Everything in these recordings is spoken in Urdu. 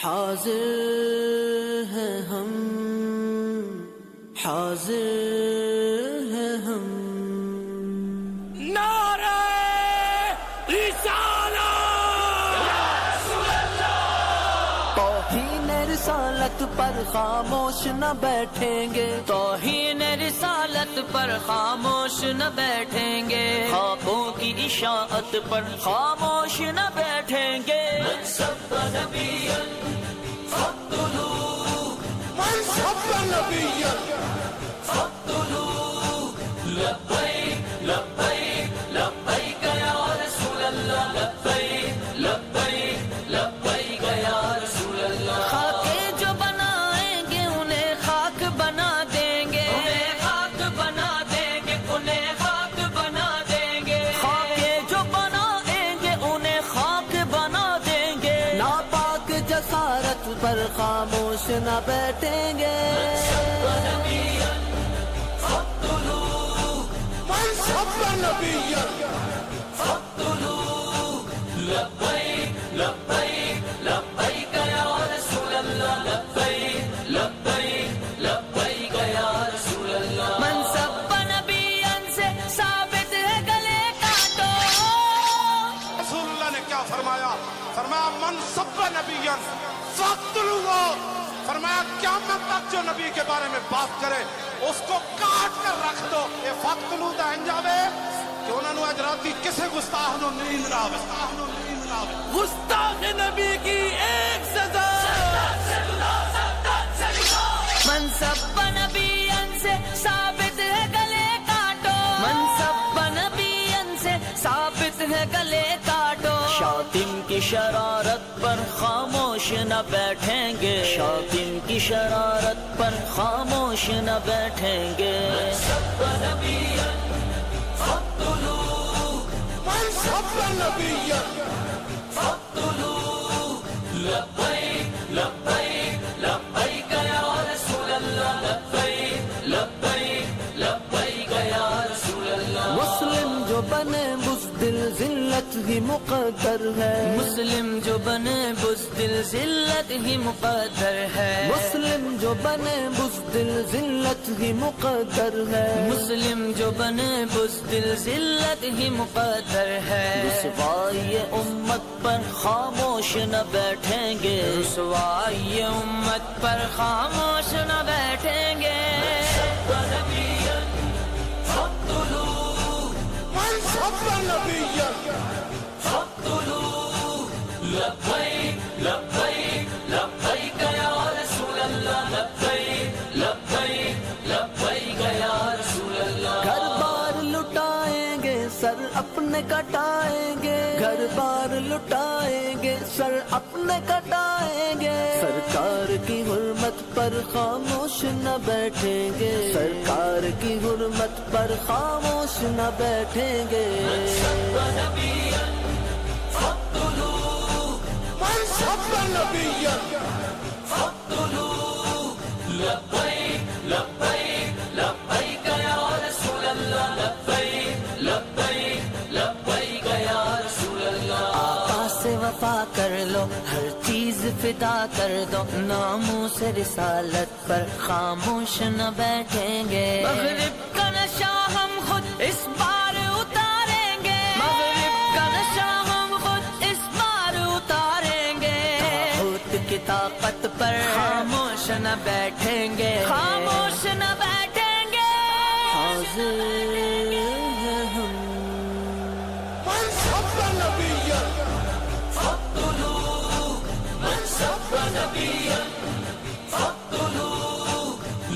حاضر ہیں ہم، حاضر ہیں ہم، نعرہ توہین رسالت پر خاموش نہ بیٹھیں گے، توہین رسالت پر خاموش نہ بیٹھیں گے، خاکوں کی اشاعت پر خاموش نہ بیٹھیں گے، من سب نبیا فاقتلوه، من سب نبیا فاقتلوه، لبیک لبیک لبیک یا رسول اللہ، لبیک لبیک لبیک یا رسول اللہ، خاکے جو بنائیں گے انہیں خاک بنا دیں گے، انہیں خاک بنا دیں گے، انہیں خاک بنا دیں گے، خاکے جو بنائیں گے انہیں خاک بنا دیں گے، ناپاک جسارت پر خاموش نہ بیٹھیں گے، من سب نبیا فاقتلوه، لبیک لبیک لبیک یا رسول اللہ، لبیک لبیک لبیک یا رسول اللہ، منصب نبیاں سے ثابت ہے گلے کاٹو، رسول اللہ نے کیا فرمایا؟ فرمایا من سب نبیا فاقتلوه، فرمایا قیامت تک جو نبی کے بارے میں بات کرے اس کو کاٹ کر رکھ دو، یہ فاقتلوه دا انجام ہے کہ انہوں نے اجراتی کسے گستاخ نو نیند راوے، گستاخ نبی کی ایک سزا، منصب نبیاں سے ثابت ہے گلے کاٹو، منصب نبیاں سے ثابت ہے گلے کاٹو، شاطم کی شرارت پر خاموش نہ بیٹھیں گے، شاطم کی شرارت پر خاموش نہ بیٹھیں گے، منصب نبیاں فاقتلوه، من سب نبیا فاقتلوه، لبیک لبیک لبیک یا رسول اللہ، لبیک لبیک لبیک یا رسول اللہ، مسلم جو بنے بزدل ذلت ہی مقدر ہے، مسلم جو بنے بزدل ذلت ہی مقدر ہے، مسلم جو بنے بزدل ذلت ہی مقدر ہے، مسلم جو بنے بزدل ذلت ہی مقدر ہے، رسوائی امت پر خاموش نہ بیٹھیں گے، رسوائی امت پر خاموش نہ بیٹھیں گے، من سب نبیا فاقتلوه، لبیک لبیک لبیک یا رسول اللہ، لبیک لبیک لبیک یا رسول اللہ، گھر بار لٹائیں گے سر اپنے کٹائیں گے، گھر بار لٹائیں گے سر اپنے کٹائیں گے، سرکار کی حرمت پر خاموش نہ بیٹھیں گے، سرکار کی حرمت پر خاموش نہ بیٹھیں گے، فاقتلوه، من سب نبیا فاقتلوه، لبیک لبیک لبیک یا رسول اللہ، لبیک لبیک لبیک یا رسول اللہ، آقا سے وفا کر لو ہر چیز فدا کر دو، ناموں سے رسالت پر خاموش نہ بیٹھیں گے، مغرب کا نشہ ہم خود اس بار اتاریں گے، مغرب کا نشہ ہم خود اس بار اتاریں گے، طاغوت کی طاقت پر خاموش نہ بیٹھیں گے، خاموش نہ بیٹھیں گے، حاضر ہیں ہم، من سب نبیا فاقتلوه، من سب نبیا فاقتلوه،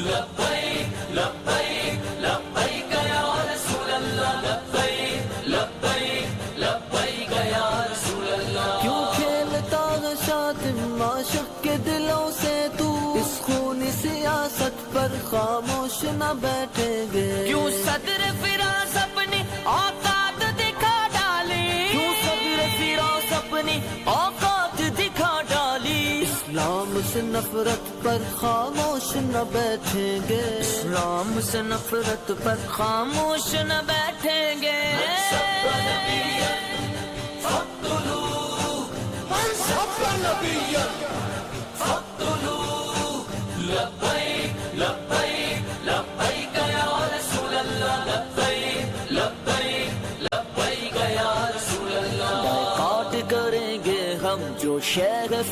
لبیک لبیک لبیک یا رسول اللہ، لبیک لبیک لبیک یا رسول اللہ، کیوں کھیلتا ہے شاطم عاشق کے دلوں سے تو، اس خونی سیاست پر خاموش نہ بیٹھیں گے، کیوں صدر فراز اپنی اوقات دکھا ڈالی، کیوں صدر فراز اپنی اوقات دکھا ڈالی، اسلام سے نفرت پر خاموش نہ بیٹھیں گے، اسلام سے نفرت پر خاموش نہ بیٹھیں گے، من سب نبیا لبیک لبیک یا رسول اللہ لبیک لبیک لبیک یا رسول اللہ بائیکاٹ کریں گے ہم جو شہر